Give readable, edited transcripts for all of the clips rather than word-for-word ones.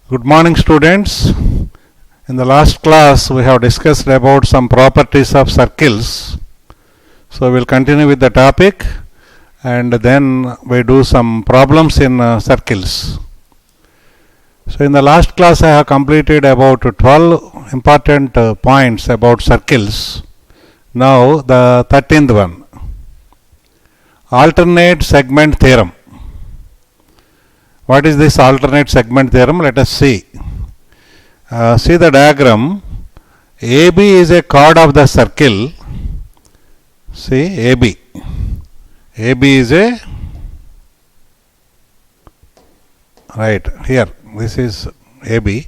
Good morning, students. In the last class we have discussed about some properties of circles. So we will continue with the topic and then we do some problems in circles. So in the last class I have completed about 12 important points about circles. Now the 13th one, alternate segment theorem. What is this alternate segment theorem? Let us see. See the diagram. AB is a chord of the circle. See AB. AB is a, right here, this is AB.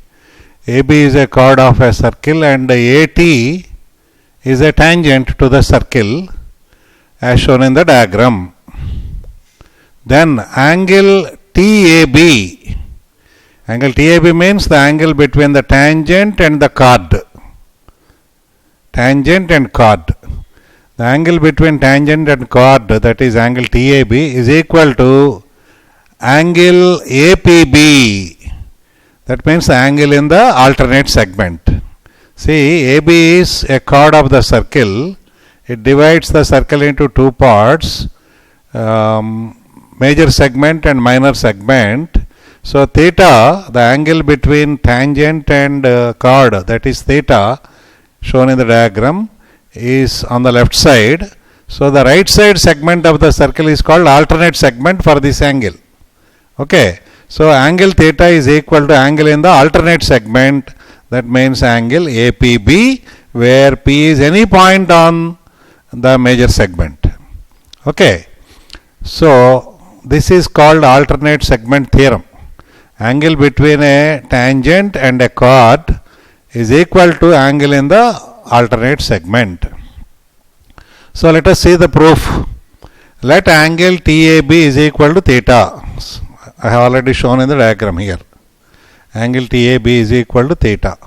AB is a chord of a circle and AT is a tangent to the circle as shown in the diagram. Then angle TAB. Angle TAB means the angle between the tangent and the chord. Tangent and chord. The angle between tangent and chord, that is angle TAB, is equal to angle APB. That means the angle in the alternate segment. See, AB is a chord of the circle. It divides the circle into two parts. Major segment and minor segment. So theta, the angle between tangent and chord, that is theta, shown in the diagram, is on the left side. So the right side segment of the circle is called alternate segment for this angle. Okay. So angle theta is equal to angle in the alternate segment. That means angle APB, where P is any point on the major segment. Okay. So this is called alternate segment theorem. Angle between a tangent and a chord is equal to angle in the alternate segment. So let us see the proof. Let angle TAB is equal to theta. I have already shown in the diagram here. Angle TAB is equal to theta.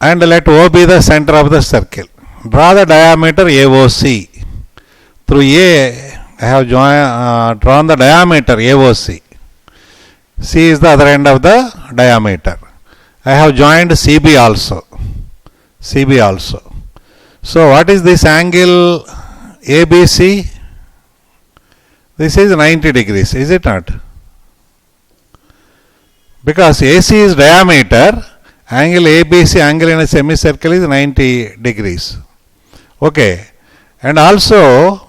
And let O be the center of the circle. Draw the diameter AOC. Through A, I have drawn the diameter AOC. C is the other end of the diameter. I have joined CB also. CB also. So what is this angle ABC? This is 90 degrees, is it not? Because AC is diameter, angle ABC, angle in a semicircle, is 90 degrees. Okay. And also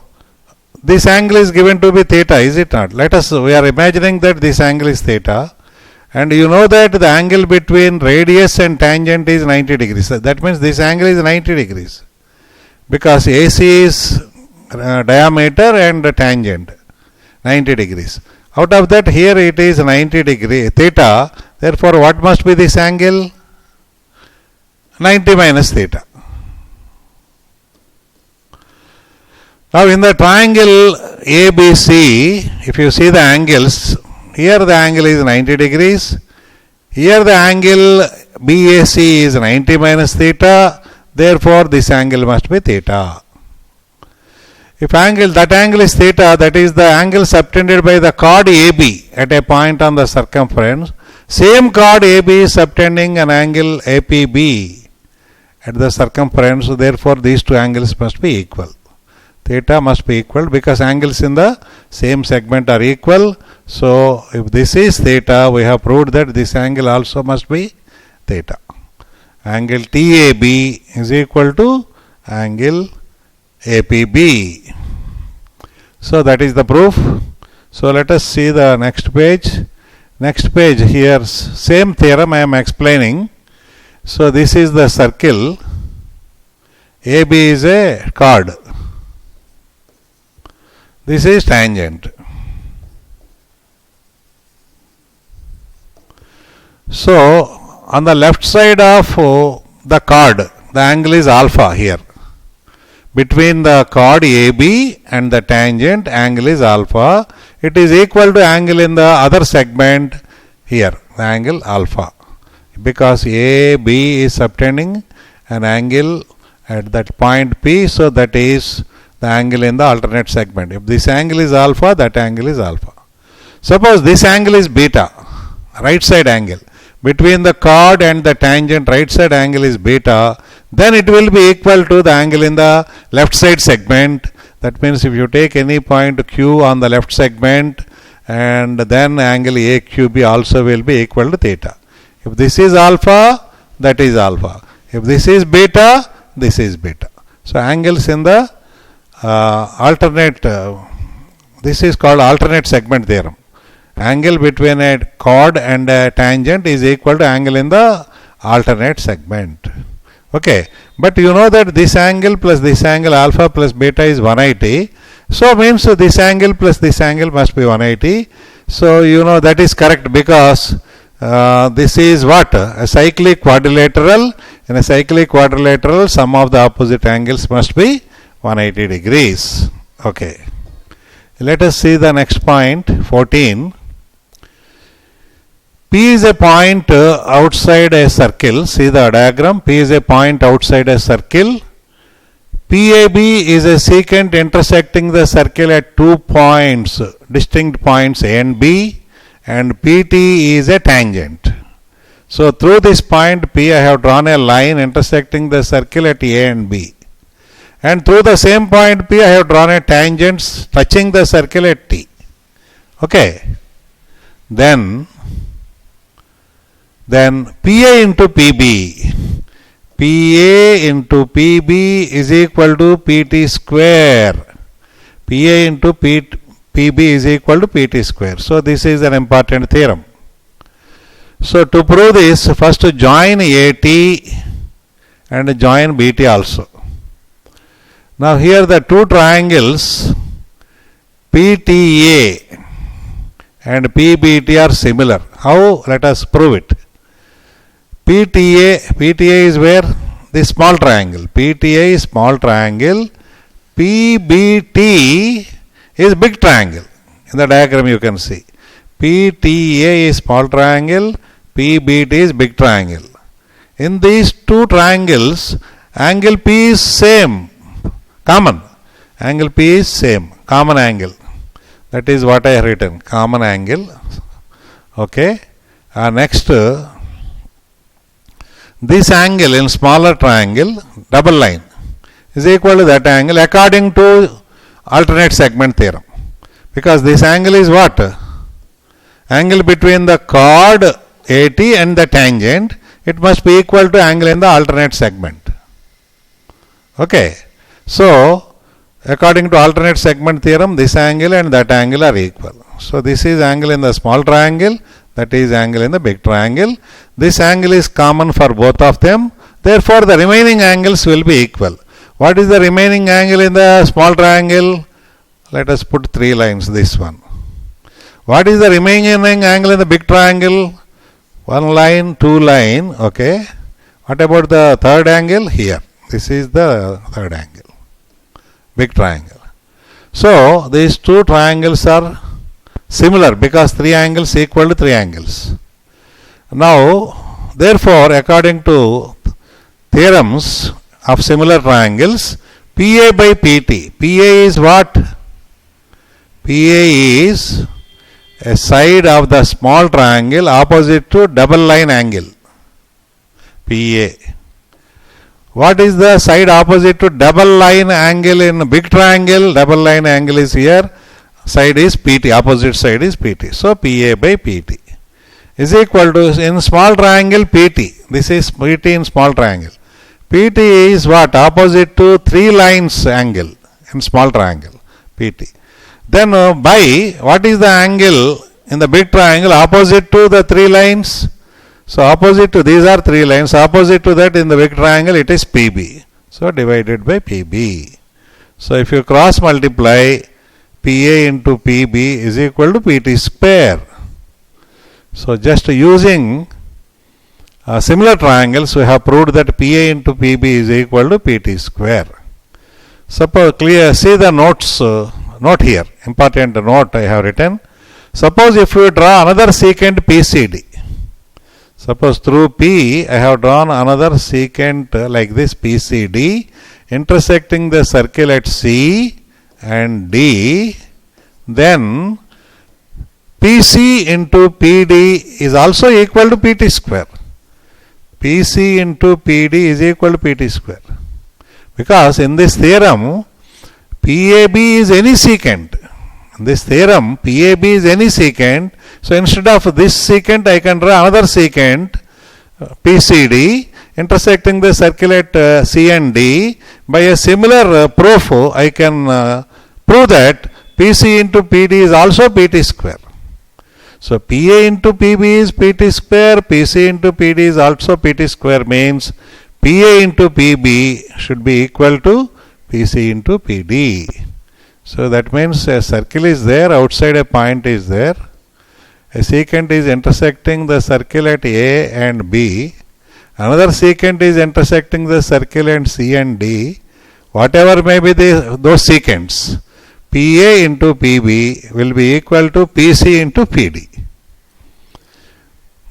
this angle is given to be theta, is it not? We are imagining that this angle is theta, and you know that the angle between radius and tangent is 90 degrees. That means this angle is 90 degrees because AC is diameter and tangent 90 degrees. Out of that, here it is 90 degree theta. Therefore, what must be this angle? 90 minus theta. Now in the triangle ABC, if you see the angles, here the angle is 90 degrees, here the angle BAC is 90 minus theta, therefore this angle must be theta. If that angle is theta, that is the angle subtended by the chord AB at a point on the circumference, same chord AB is subtending an angle APB at the circumference, therefore these two angles must be equal. Theta must be equal because angles in the same segment are equal. So if this is theta, we have proved that this angle also must be theta. Angle TAB is equal to angle APB. So that is the proof. So let us see the next page. Next page, here same theorem I am explaining. So this is the circle. AB is a chord. This is tangent. So on the left side of the chord, the angle is alpha here. Between the chord AB and the tangent, angle is alpha. It is equal to angle in the other segment here, the angle alpha. Because AB is subtending an angle at that point P, so that is the angle in the alternate segment. If this angle is alpha, that angle is alpha. Suppose this angle is beta. right side angle. Between the chord and the tangent, right side angle is beta. Then it will be equal to the angle in the left side segment. That means if you take any point Q on the left segment, and then angle AQB also will be equal to theta. If this is alpha, that is alpha. If this is beta, this is beta. So angles in the alternate, this is called alternate segment theorem. Angle between a chord and a tangent is equal to angle in the alternate segment. Okay, but you know that this angle plus this angle alpha plus beta is 180. So means this angle plus this angle must be 180. So you know that is correct, because this is what? A cyclic quadrilateral. In a cyclic quadrilateral, sum of the opposite angles must be 180 degrees. Okay. Let us see the next point, 14. P is a point outside a circle. See the diagram. P is a point outside a circle. PAB is a secant intersecting the circle at 2 points, distinct points A and B, and PT is a tangent. So through this point P, I have drawn a line intersecting the circle at A and B. And through the same point P, I have drawn a tangent touching the circle at T. Okay. Then PA into PB. PA into PB is equal to PT square. PA into PB is equal to PT square. So this is an important theorem. So to prove this, first join AT and join BT also. Now here the two triangles PTA and PBT are similar. How? Let us prove it. PTA is where? This small triangle. PTA is small triangle. PBT is big triangle. In the diagram you can see. PTA is small triangle. PBT is big triangle. In these two triangles, angle P is same. Common. Angle P is same. Common angle. That is what I have written. Common angle. Okay. Next. This angle in smaller triangle, double line, is equal to that angle according to alternate segment theorem. Because this angle is what? Angle between the chord AT and the tangent, it must be equal to angle in the alternate segment. Okay. So, according to alternate segment theorem, this angle and that angle are equal. So, this is angle in the small triangle. That is angle in the big triangle. This angle is common for both of them. Therefore, the remaining angles will be equal. What is the remaining angle in the small triangle? Let us put 3 lines, this one. What is the remaining angle in the big triangle? 1 line, 2 line. Okay. What about the third angle? Here. This is the third angle. Big triangle. So, these two triangles are similar because 3 angles equal to 3 angles. Now, therefore, according to theorems of similar triangles, PA by PT. PA is what? PA is a side of the small triangle opposite to double line angle. PA. What is the side opposite to double line angle in big triangle? Double line angle is here. Side is PT, opposite side is PT. So, PA by PT is equal to, in small triangle, PT. This is PT in small triangle. PT is what? Opposite to 3 lines angle in small triangle, PT. Then by, what is the angle in the big triangle opposite to the 3 lines? So, opposite to, these are 3 lines, opposite to that in the big triangle it is PB. So, divided by PB. So, if you cross multiply, PA into PB is equal to PT square. So, just using similar triangles, we have proved that PA into PB is equal to PT square. Suppose, see the notes, note here, important note I have written. Suppose if we draw another secant PCD. Suppose through P, I have drawn another secant like this PCD, intersecting the circle at C and D, then PC into PD is also equal to PT square. PC into PD is equal to PT square. Because in this theorem, PAB is any secant. In this theorem, PAB is any secant. So instead of this secant, I can draw another secant, PCD, intersecting the circle at C and D. By a similar proof, I can prove that PC into PD is also PT square. So PA into PB is PT square, PC into PD is also PT square, means PA into PB should be equal to PC into PD. So that means a circle is there, outside a point is there. A secant is intersecting the circle at A and B. Another secant is intersecting the circle at C and D. Whatever may be those secants, PA into PB will be equal to PC into PD.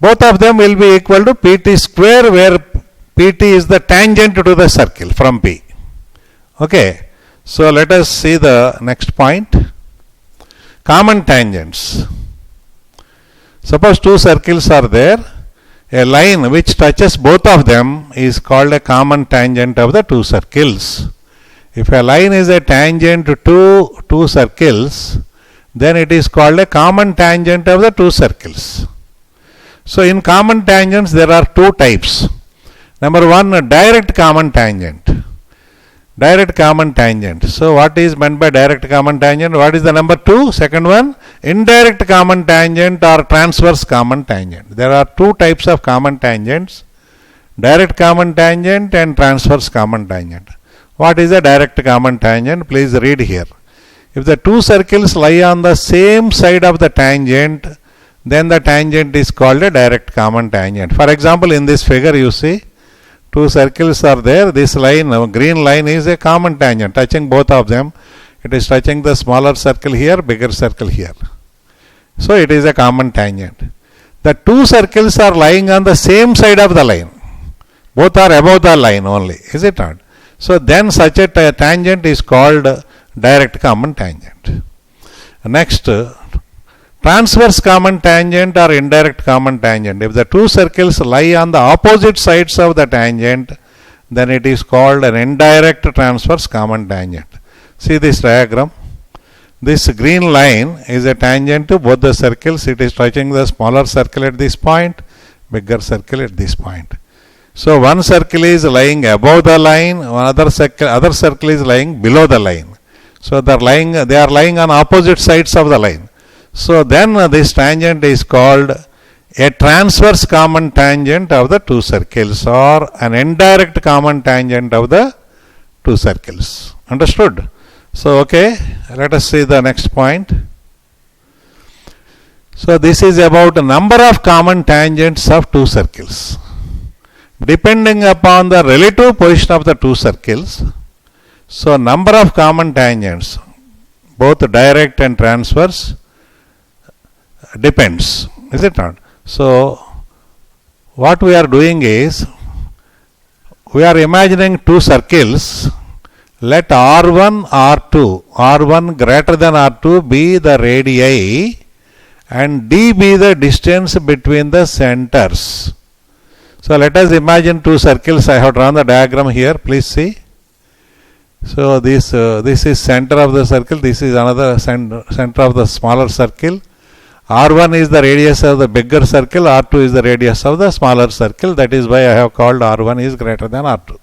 Both of them will be equal to PT square, where PT is the tangent to the circle from P. Okay. So let us see the next point. Common tangents. Suppose two circles are there. A line which touches both of them is called a common tangent of the two circles. If a line is a tangent to two circles, then it is called a common tangent of the two circles. So in common tangents there are two types. Number one, direct common tangent. Direct common tangent. So what is meant by direct common tangent? What is the number two? Second one, indirect common tangent or transverse common tangent. There are two types of common tangents, direct common tangent and transverse common tangent. What is a direct common tangent? Please read here. If the two circles lie on the same side of the tangent, then the tangent is called a direct common tangent. For example, in this figure you see, two circles are there. This line, green line, is a common tangent touching both of them. It is touching the smaller circle here, bigger circle here. So it is a common tangent. The two circles are lying on the same side of the line. Both are above the line only, is it not? So then such a tangent is called direct common tangent. Next, transverse common tangent or indirect common tangent. If the two circles lie on the opposite sides of the tangent, then it is called an indirect transverse common tangent. See this diagram. This green line is a tangent to both the circles. It is touching the smaller circle at this point, bigger circle at this point. So one circle is lying above the line, other circle is lying below the line. So they are lying on opposite sides of the line. So then this tangent is called a transverse common tangent of the two circles, or an indirect common tangent of the two circles. Understood? So okay, let us see the next point. So this is about the number of common tangents of two circles. Depending upon the relative position of the two circles, so number of common tangents, both direct and transverse, depends, is it not? So what we are doing is, we are imagining two circles. Let R1, R2, R1 greater than R2 be the radii and D be the distance between the centers. So let us imagine two circles. I have drawn the diagram here, please see. So this is center of the circle, this is another center of the smaller circle. R1 is the radius of the bigger circle, R2 is the radius of the smaller circle. That is why I have called R1 is greater than R2.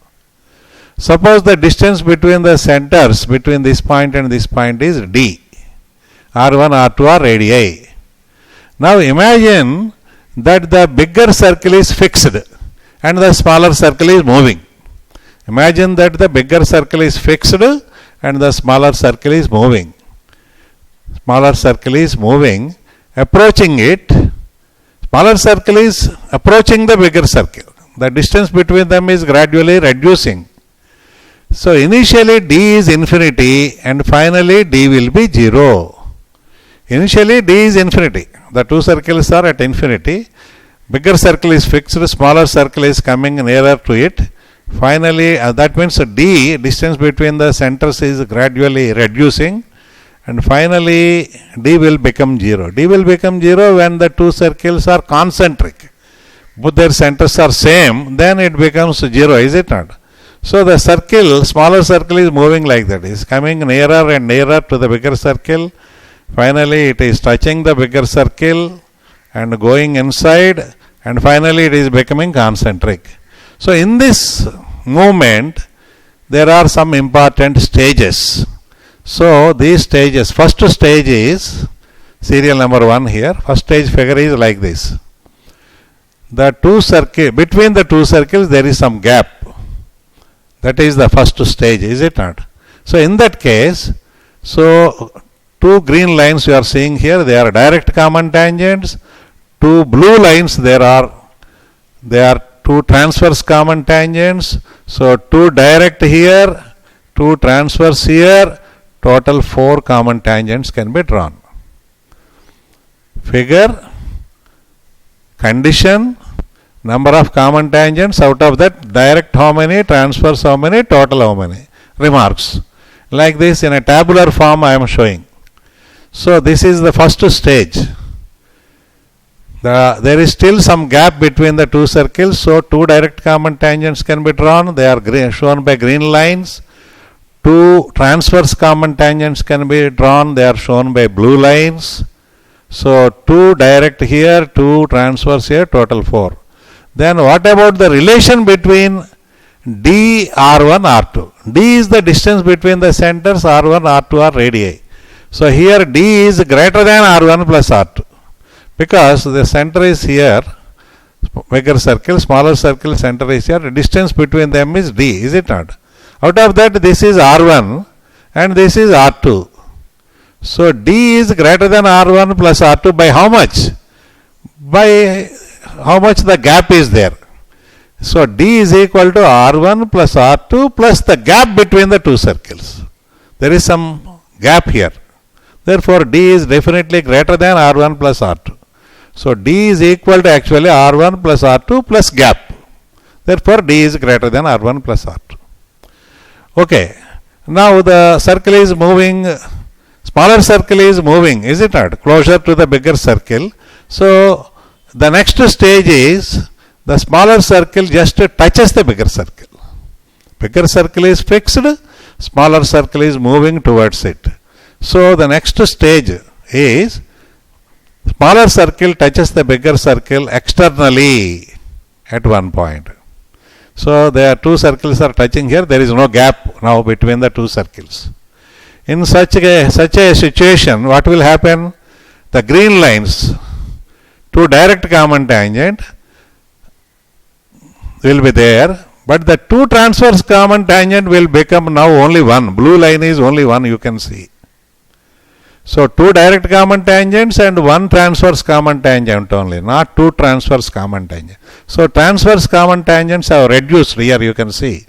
Suppose the distance between the centers, between this point and this point, is D. R1, R2 are radii. Now imagine that the bigger circle is fixed and the smaller circle is moving. Imagine that the bigger circle is fixed and the smaller circle is moving. Smaller circle is moving, approaching it. Smaller circle is approaching the bigger circle. The distance between them is gradually reducing. So initially D is infinity and finally D will be 0. Initially D is infinity. The two circles are at infinity. Bigger circle is fixed, smaller circle is coming nearer to it. Finally, that means D, distance between the centers, is gradually reducing, and finally D will become 0. D will become 0 when the two circles are concentric. Both their centers are same, then it becomes 0, is it not? So the circle, smaller circle is moving like that. It is coming nearer and nearer to the bigger circle. Finally it is touching the bigger circle and going inside, and finally it is becoming concentric. So in this movement there are some important stages. So these stages, first stage is serial number 1 here. First stage figure is like this. The two circle, between the two circles there is some gap. That is the first stage, is it not? So in that case, so two green lines you are seeing here, they are direct common tangents. Two blue lines they are two transverse common tangents. So two direct here, two transverse here, total 4 common tangents can be drawn. Figure, condition, number of common tangents, out of that direct how many, transverse how many, total how many. Remarks. Like this in a tabular form I am showing. So this is the first stage. There is still some gap between the two circles, so two direct common tangents can be drawn. They are shown by green lines. Two transverse common tangents can be drawn. They are shown by blue lines. So two direct here, two transverse here, total 4. Then what about the relation between D, R1, R2? D is the distance between the centers, R1, R2 are radii. So here D is greater than R1 plus R2. Because the center is here, bigger circle, smaller circle, center is here, the distance between them is D, is it not? Out of that, this is R1 and this is R2. So D is greater than R1 plus R2 by how much? By how much the gap is there. So D is equal to R1 plus R2 plus the gap between the two circles. There is some gap here. Therefore D is definitely greater than R1 plus R2. So D is equal to actually R1 plus R2 plus gap. Therefore D is greater than R1 plus R2. Okay. Now the circle is moving, smaller circle is moving, is it not? Closer to the bigger circle. So the next stage is the smaller circle just touches the bigger circle. Bigger circle is fixed, smaller circle is moving towards it. So the next stage is smaller circle touches the bigger circle externally at one point. So there are two circles are touching here. There is no gap now between the two circles. In such a situation, what will happen? The green lines, two direct common tangent will be there, but the two transverse common tangent will become now only one. Blue line is only one, you can see. So two direct common tangents and one transverse common tangent only, not two transverse common tangents. So transverse common tangents have reduced here, you can see.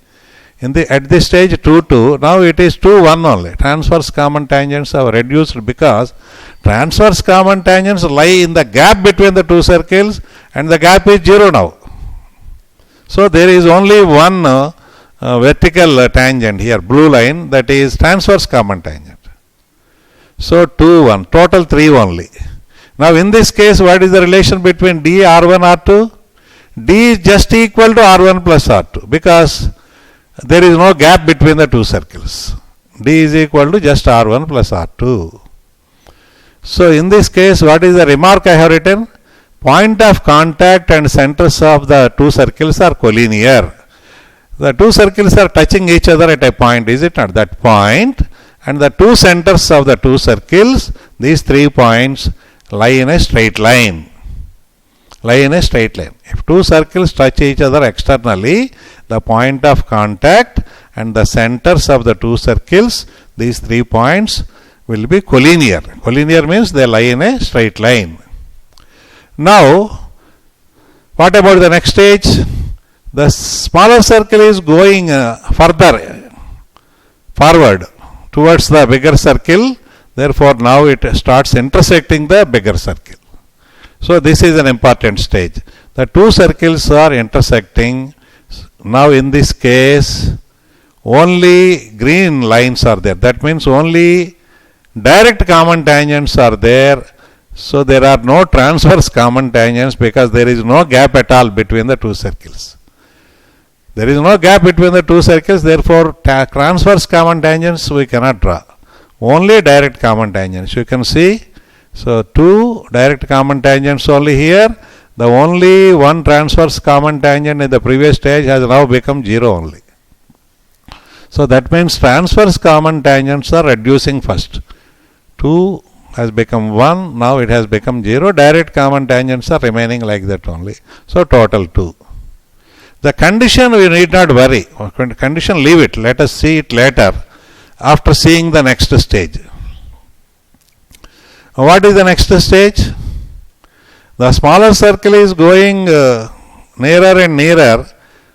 At this stage 2, 2, now it is 2, 1 only. Transverse common tangents have reduced because transverse common tangents lie in the gap between the two circles and the gap is 0 now. So there is only one vertical tangent here, blue line, that is transverse common tangent. So 2, 1, total 3 only. Now in this case, what is the relation between D, R1, R2? D is just equal to R1 plus R2 because there is no gap between the two circles. D is equal to just R1 plus R2. So in this case, what is the remark I have written? Point of contact and centers of the two circles are collinear. The two circles are touching each other at a point, is it not? That point and the two centers of the two circles, these 3 points lie in a straight line. If two circles touch each other externally, the point of contact and the centers of the two circles, these 3 points will be collinear. Collinear means they lie in a straight line. Now, what about the next stage? The smaller circle is going further forward towards the bigger circle. Therefore, now it starts intersecting the bigger circle. So this is an important stage. The two circles are intersecting. Now in this case, only green lines are there. That means only direct common tangents are there. So there are no transverse common tangents because there is no gap at all between the two circles. There is no gap between the two circles, therefore transverse common tangents we cannot draw. Only direct common tangents. You can see, so two direct common tangents only here. The only one transverse common tangent in the previous stage has now become 0 only. So that means transverse common tangents are reducing first. 2 has become 1, now it has become 0. Direct common tangents are remaining like that only. So total 2. The condition we need not worry. Condition leave it. Let us see it later after seeing the next stage. What is the next stage? The smaller circle is going nearer and nearer.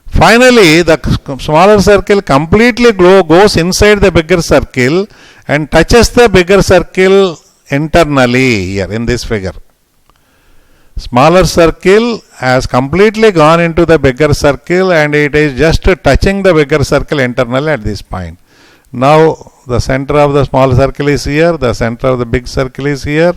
Finally, the smaller circle completely goes inside the bigger circle and touches the bigger circle internally here in this figure. Smaller circle has completely gone into the bigger circle and it is just touching the bigger circle internally at this point. Now the center of the small circle is here, the center of the big circle is here.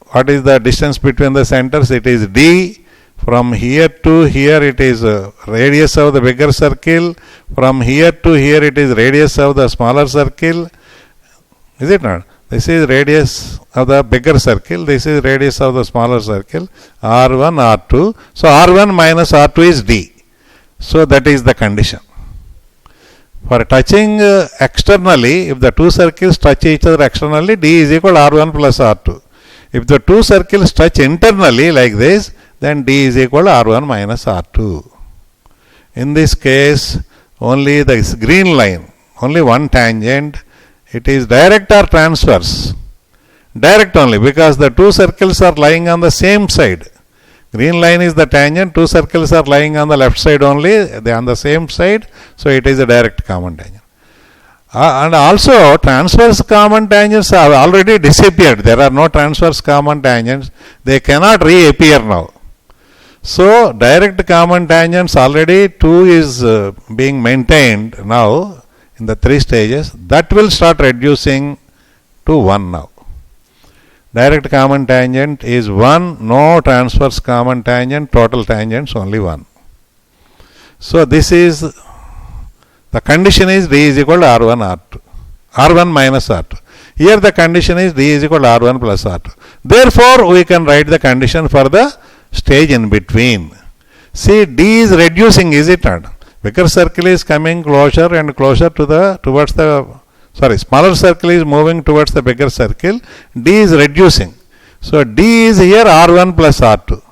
What is the distance between the centers? It is d. From here to here it is radius of the bigger circle. From here to here it is radius of the smaller circle. Is it not? This is radius of the bigger circle. This is radius of the smaller circle. R1, R2. So R1 minus R2 is d. So that is the condition. For touching externally, if the two circles touch each other externally, d is equal to R1 plus R2. If the two circles touch internally like this, then d is equal to R1 minus R2. In this case, only this green line, only one tangent. It is direct or transverse? Direct only, because the two circles are lying on the same side. Green line is the tangent, two circles are lying on the left side only, they are on the same side, so it is a direct common tangent. And also transverse common tangents have already disappeared. There are no transverse common tangents. They cannot reappear now. So direct common tangents already 2 is being maintained now in the 3 stages. That will start reducing to 1 now. Direct common tangent is 1, no transverse common tangent, total tangents only 1. So this is, the condition is d is equal to R1 R2, R1 minus R2. Here the condition is d is equal to R1 plus R2. Therefore we can write the condition for the stage in between. See, d is reducing, is it not? Bigger circle is coming closer and closer to the, towards the, smaller circle is moving towards the bigger circle. D is reducing. So d is here R1 plus R2.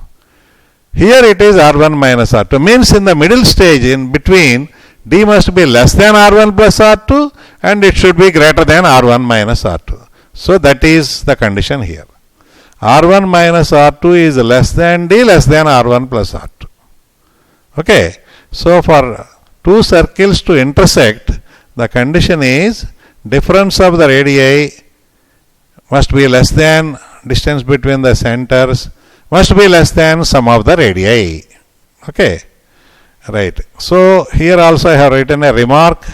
Here it is R1 minus R2. Means in the middle stage in between, d must be less than R1 plus R2 and it should be greater than R1 minus R2. So that is the condition here. R1 minus R2 is less than d less than R1 plus R2. Okay. So for two circles to intersect, the condition is difference of the radii must be less than distance between the centers, must be less than sum of the radii. Okay. Right. So here also I have written a remark.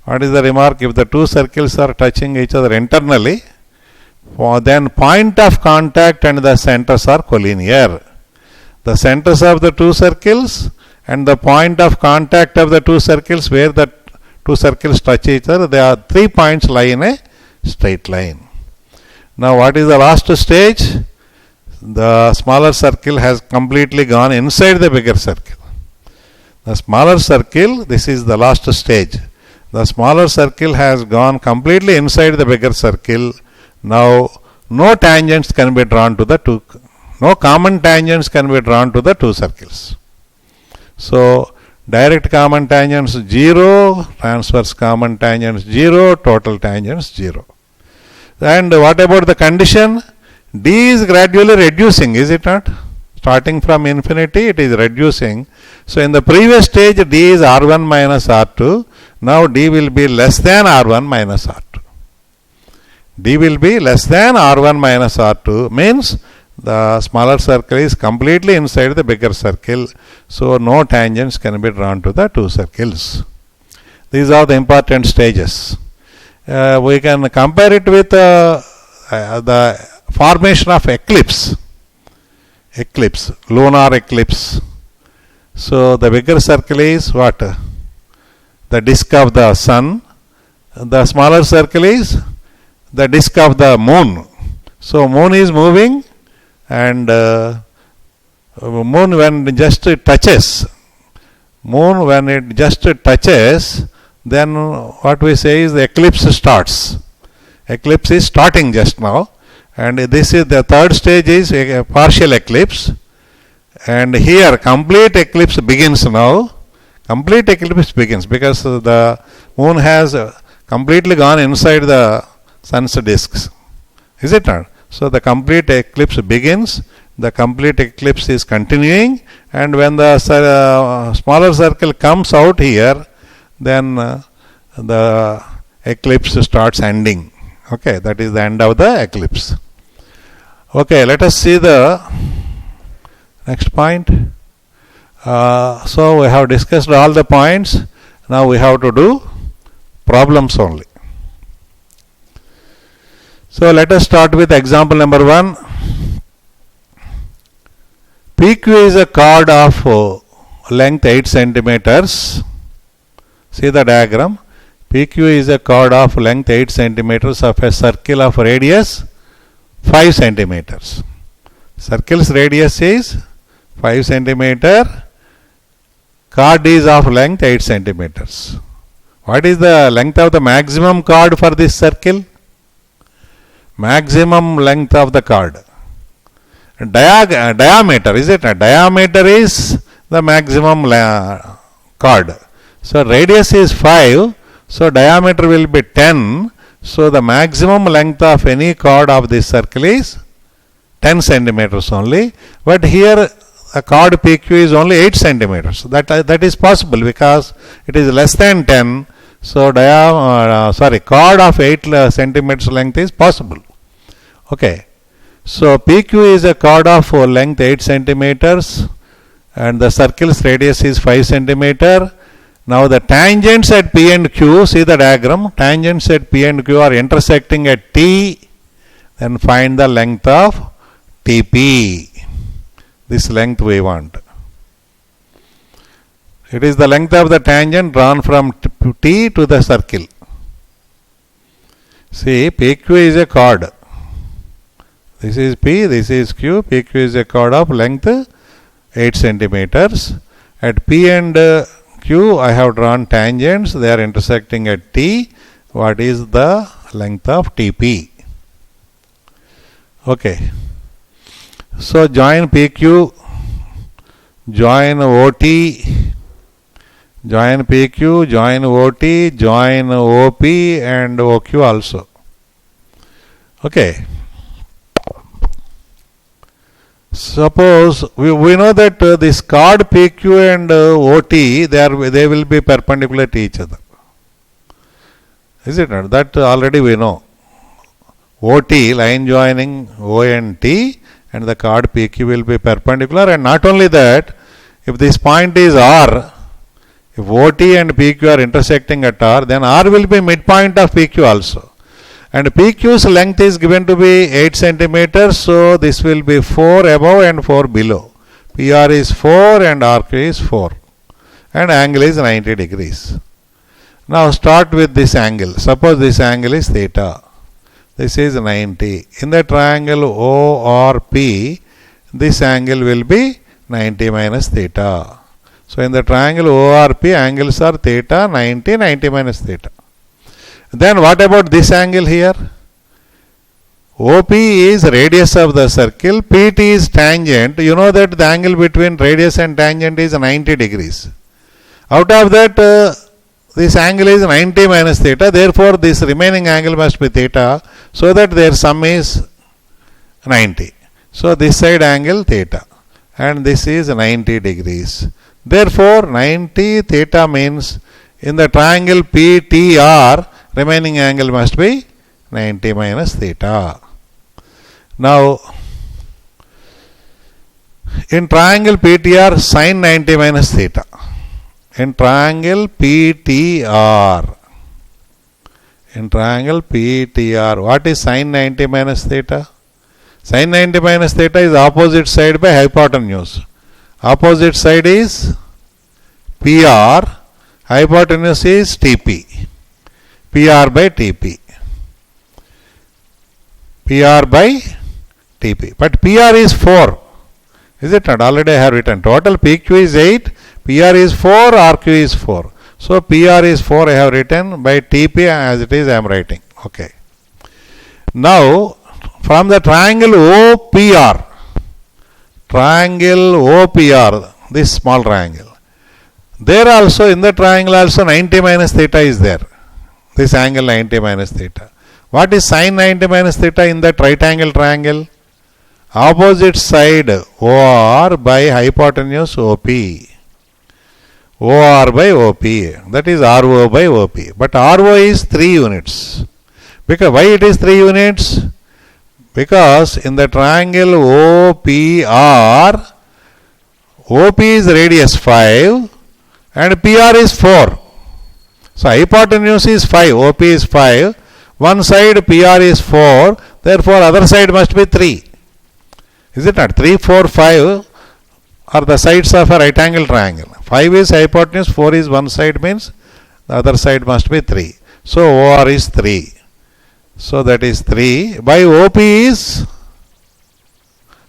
What is the remark? If the two circles are touching each other internally, then point of contact and the centers are collinear. The centers of the two circles and the point of contact of the two circles where the two circles touch each other, there are 3 points lie in a straight line. Now what is the last stage? The smaller circle has completely gone inside the bigger circle. The smaller circle, this is the last stage. The smaller circle has gone completely inside the bigger circle. Now no tangents can be drawn to the two, no common tangents can be drawn to the two circles. So direct common tangents 0, transverse common tangents 0, total tangents 0. And what about the condition? D is gradually reducing, is it not? Starting from infinity, it is reducing. So in the previous stage, d is R1 minus R2. Now d will be less than R1 minus R2. D will be less than R1 minus R2 means the smaller circle is completely inside the bigger circle. So no tangents can be drawn to the two circles. These are the important stages. we can compare it with the formation of eclipse, lunar eclipse. So the bigger circle is what? The disk of the sun. The smaller circle is the disk of the moon. So moon is moving, and moon when it just touches, then what we say is the eclipse starts. Eclipse is starting just now, and this is the third stage is a partial eclipse, and here complete eclipse begins now. Complete eclipse begins because the moon has completely gone inside the sun's disks. Is it not? So the complete eclipse begins, the complete eclipse is continuing, and when the smaller circle comes out here, then the eclipse starts ending. Okay, that is the end of the eclipse. Okay, let us see the next point. So we have discussed all the points. Now we have to do problems only. So let us start with example number 1. PQ is a chord of length 8 centimeters. See the diagram. PQ is a chord of length 8 centimeters of a circle of radius 5 centimeters. Circle's radius is 5 centimeter. Chord is of length 8 centimeters. What is the length of the maximum chord for this circle? Maximum length of the chord. Diameter, is it? Diameter is the maximum chord. So radius is 5, so diameter will be 10. So the maximum length of any chord of this circle is 10 centimeters only. But here a chord PQ is only 8 centimeters. That is possible because it is less than 10. So chord of 8 centimeters length is possible. Okay. So PQ is a chord of length 8 centimeters and the circle's radius is 5 centimeter. Now the tangents at P and Q, see the diagram, tangents at P and Q are intersecting at T, then find the length of TP. This length we want. It is the length of the tangent drawn from T to the circle. See, PQ is a chord. This is P, this is Q. PQ is a chord of length 8 centimeters. At P and Q, I have drawn tangents. They are intersecting at T. What is the length of TP? Okay. So join PQ, join OT, join PQ, join OT, join OP and OQ also. Okay. Suppose we know that this chord PQ and OT, they will be perpendicular to each other. Is it not? That already we know. OT, line joining O and T, and the chord PQ will be perpendicular. And not only that, if this point is R, if OT and PQ are intersecting at R, then R will be midpoint of PQ also. And PQ's length is given to be 8 centimeters, so this will be 4 above and 4 below. PR is 4 and RQ is 4. And angle is 90 degrees. Now start with this angle. Suppose this angle is theta. This is 90. In the triangle ORP, this angle will be 90 minus theta. So in the triangle ORP, angles are theta, 90, 90 minus theta. Then what about this angle here? OP is radius of the circle, PT is tangent. You know that the angle between radius and tangent is 90 degrees. Out of that, this angle is 90 minus theta. Therefore, this remaining angle must be theta, so that their sum is 90. So this side angle theta, and this is 90 degrees. Therefore, 90 theta means in the triangle PTR, remaining angle must be 90 minus theta. Now, in triangle PTR, sin 90 minus theta. In triangle PTR, in triangle PTR. What is sine 90 minus theta? Sine 90 minus theta is opposite side by hypotenuse. Opposite side is PR, hypotenuse is TP. PR by TP. PR by TP. But PR is 4. Is it not? Already I have written. Total PQ is 8. PR is 4. RQ is 4. So PR is 4 I have written. By TP as it is I am writing. Okay. Now from the triangle OPR. Triangle OPR. This small triangle. There also in the triangle also 90 minus theta is there. This angle 90 minus theta. What is sine 90 minus theta in that right angle triangle? Opposite side OR by hypotenuse OP. OR by OP. That is RO by OP. But RO is 3 units. Because why it is 3 units? Because in the triangle OPR, OP is radius 5 and PR is 4. So hypotenuse is 5, OP is 5. One side PR is 4, therefore other side must be 3. Is it not? 3, 4, 5 are the sides of a right angle triangle. 5 is hypotenuse, 4 is one side, means the other side must be 3. So OR is 3. So that is 3. By OP is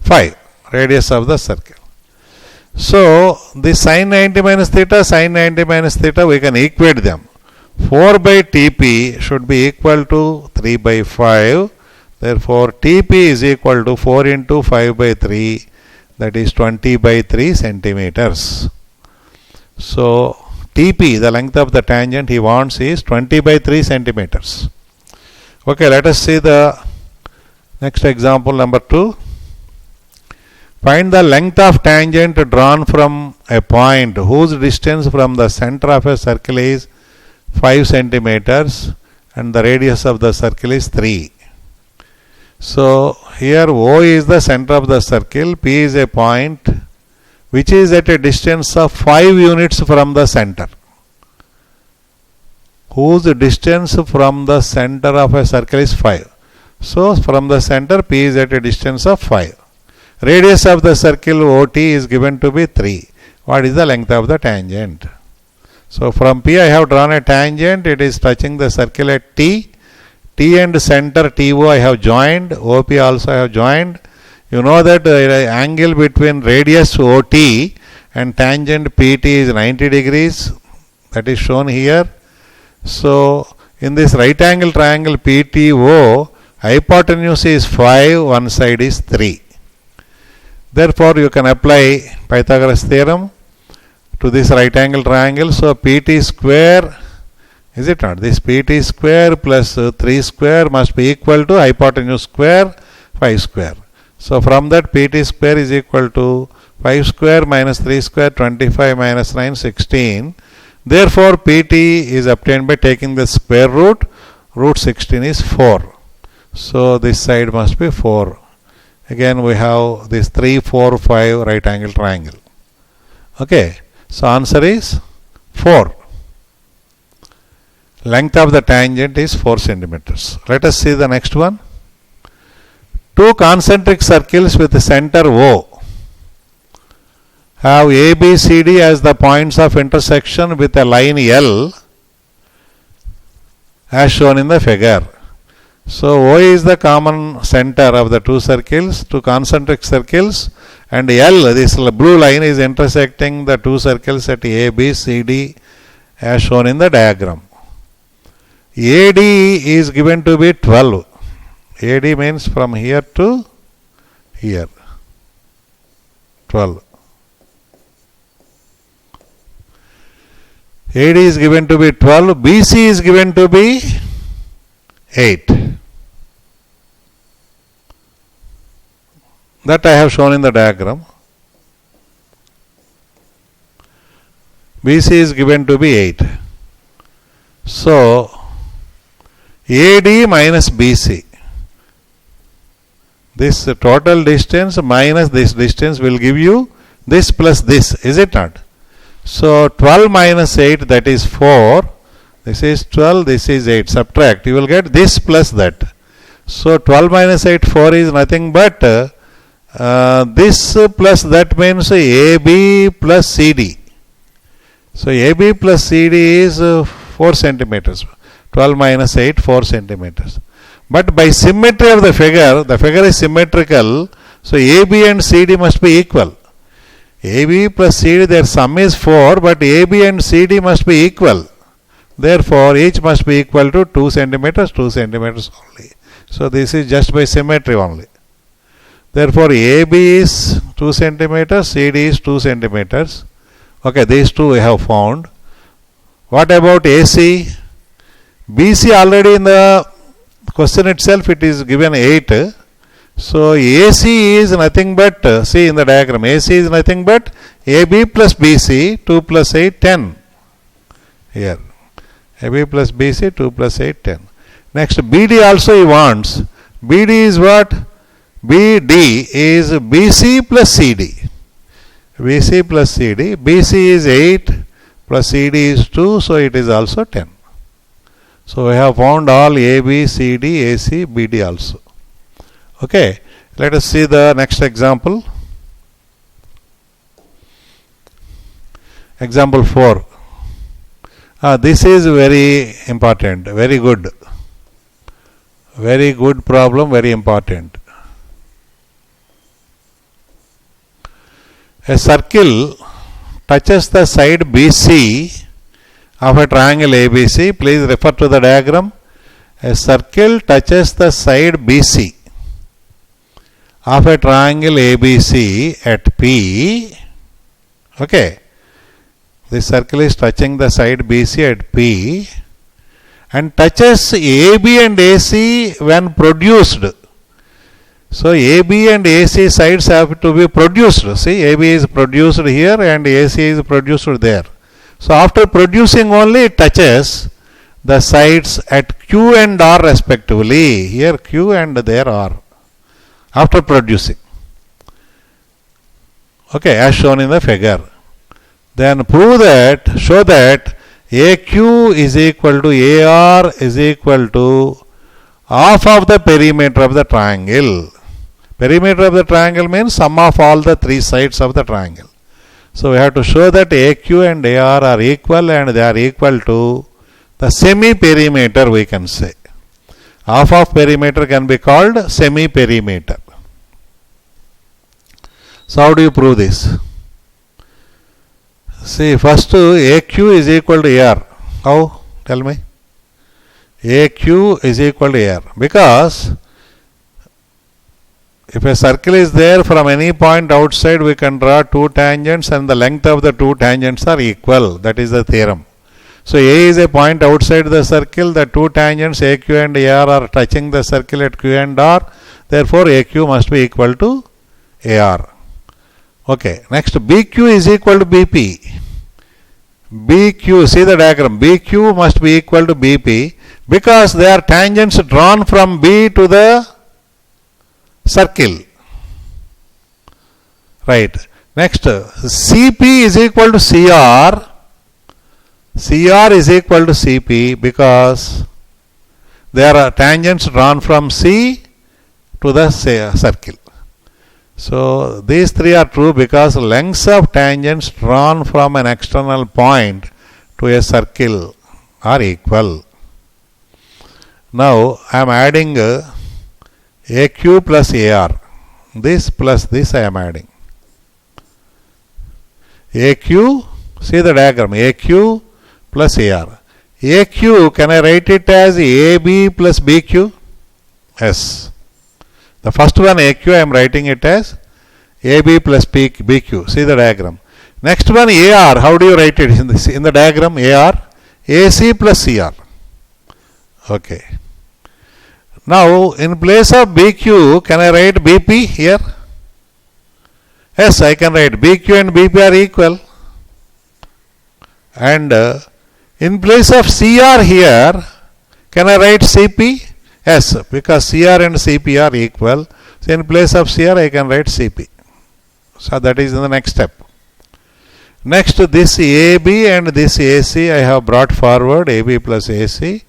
5, radius of the circle. So this sine 90 minus theta, we can equate them. 4 by TP should be equal to 3 by 5. Therefore, TP is equal to 4 into 5 by 3, that is 20 by 3 centimeters. So, TP, the length of the tangent he wants is 20 by 3 centimeters. Okay, let us see the next example number 2. Find the length of tangent drawn from a point whose distance from the center of a circle is 5 centimeters and the radius of the circle is 3. So here O is the center of the circle, P is a point which is at a distance of 5 units from the center. Whose distance from the center of a circle is 5. So from the center P is at a distance of 5. Radius of the circle OT is given to be 3. What is the length of the tangent? So from P I have drawn a tangent, it is touching the circle at T. T and center TO I have joined, OP also I have joined. You know that the angle between radius OT and tangent PT is 90 degrees. That is shown here. So in this right angle triangle PTO, hypotenuse is 5, one side is 3. Therefore you can apply Pythagoras theorem to this right angle triangle. So PT square, is it not? This PT square plus 3 square must be equal to hypotenuse square 5 square. So from that PT square is equal to 5 square minus 3 square, 25 minus 9, 16. Therefore PT is obtained by taking the square root. Root 16 is 4. So this side must be 4. Again we have this 3, 4, 5 right angle triangle. Okay. So answer is 4. Length of the tangent is 4 centimeters. Let us see the next one. Two concentric circles with the center O have A, B, C, D as the points of intersection with a line L as shown in the figure. So O is the common center of the two circles, two concentric circles, and L, this blue line, is intersecting the two circles at A, B, C, D as shown in the diagram. AD is given to be 12. AD means from here to here, 12. AD is given to be 12, BC is given to be 8. That I have shown in the diagram. BC is given to be 8. So, AD minus BC. This total distance minus this distance will give you this plus this, is it not? So 12 minus 8, that is 4. This is 12, this is 8. Subtract, you will get this plus that. So 12 minus 8, 4 is nothing but this plus that means AB plus CD. So AB plus CD is 4 centimeters. 12 minus 8, 4 centimeters. But by symmetry of the figure is symmetrical. So AB and CD must be equal. AB plus CD, their sum is 4, but AB and CD must be equal. Therefore, each must be equal to 2 centimeters only. So this is just by symmetry only. Therefore, AB is 2 centimeters, CD is 2 centimeters. Okay, these two we have found. What about AC? BC already in the question itself it is given 8. So AC is nothing but, see in the diagram, AC is nothing but AB plus BC, 2 plus 8, 10. Here, AB plus BC, 2 plus 8, 10. Next, BD also he wants. BD is what? BD is BC plus CD. BC plus CD. BC is 8 plus CD is 2, so it is also 10. So we have found all AB, CD, AC, BD also. Okay, let us see the next example. Example 4. This is very important, very good. Very good problem, very important. A circle touches the side BC of a triangle ABC. Please refer to the diagram. A circle touches the side BC of a triangle ABC at P. Okay. This circle is touching the side BC at P and touches AB and AC when produced. So AB and AC sides have to be produced. See, AB is produced here and AC is produced there. So after producing only it touches the sides at Q and R respectively. Here Q and there R. After producing. Okay, as shown in the figure. Then prove that, show that AQ is equal to AR is equal to half of the perimeter of the triangle. Perimeter of the triangle means sum of all the three sides of the triangle. So we have to show that AQ and AR are equal and they are equal to the semi-perimeter, we can say. Half of perimeter can be called semi-perimeter. So how do you prove this? See, first AQ is equal to AR. How? Tell me. AQ is equal to AR. Because if a circle is there, from any point outside we can draw two tangents and the length of the two tangents are equal. That is the theorem. So A is a point outside the circle. The two tangents AQ and AR are touching the circle at Q and R. Therefore AQ must be equal to AR. Okay. Next, BQ is equal to BP. BQ, see the diagram. BQ must be equal to BP because they are tangents drawn from B to the circle. Right. Next, CP is equal to CR. CR is equal to CP because there are tangents drawn from C to the circle. So these three are true because lengths of tangents drawn from an external point to a circle are equal. Now I am adding AQ plus AR. This plus this I am adding. AQ, see the diagram, AQ plus AR. AQ, can I write it as AB plus BQ? Yes. The first one AQ I am writing it as AB plus BQ. See the diagram. Next one AR. How do you write it in the diagram? AR. AC plus CR. Okay. Now in place of BQ, can I write BP here? Yes, I can write BQ and BP are equal. And in place of CR here, can I write CP? Yes, because CR and CP are equal. So in place of CR I can write CP. So that is the next step. Next, this AB and this AC I have brought forward, AB plus AC.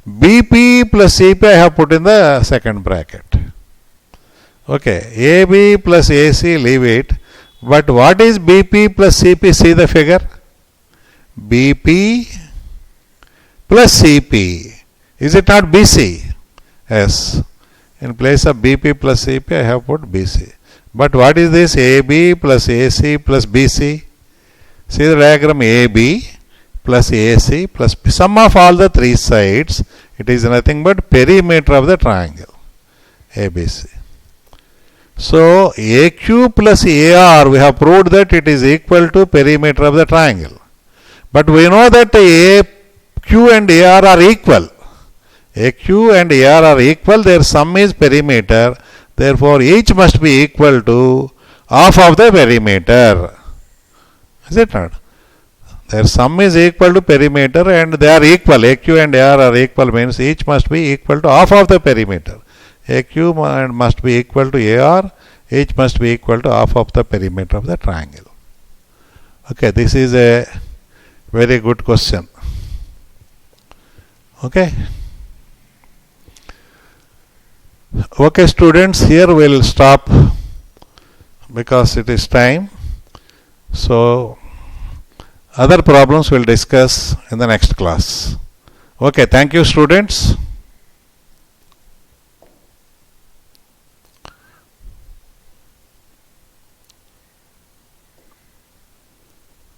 BP plus CP I have put in the second bracket. Okay, AB plus AC, leave it. But what is BP plus CP? See the figure. BP plus CP. Is it not BC? Yes. In place of BP plus CP, I have put BC. But what is this? AB plus AC plus BC. See the diagram, AB plus AC plus B. Sum of all the three sides, it is nothing but perimeter of the triangle ABC. So AQ plus AR, we have proved that it is equal to perimeter of the triangle. But we know that AQ and AR are equal. AQ and AR are equal, their sum is perimeter. Therefore, each must be equal to half of the perimeter. Is it not? Their sum is equal to perimeter and they are equal. AQ and AR are equal means each must be equal to half of the perimeter. AQ must be equal to AR, each must be equal to half of the perimeter of the triangle. Okay, this is a very good question. Okay. Okay, students, here we will stop because it is time. So, other problems we will discuss in the next class. Okay, thank you, students.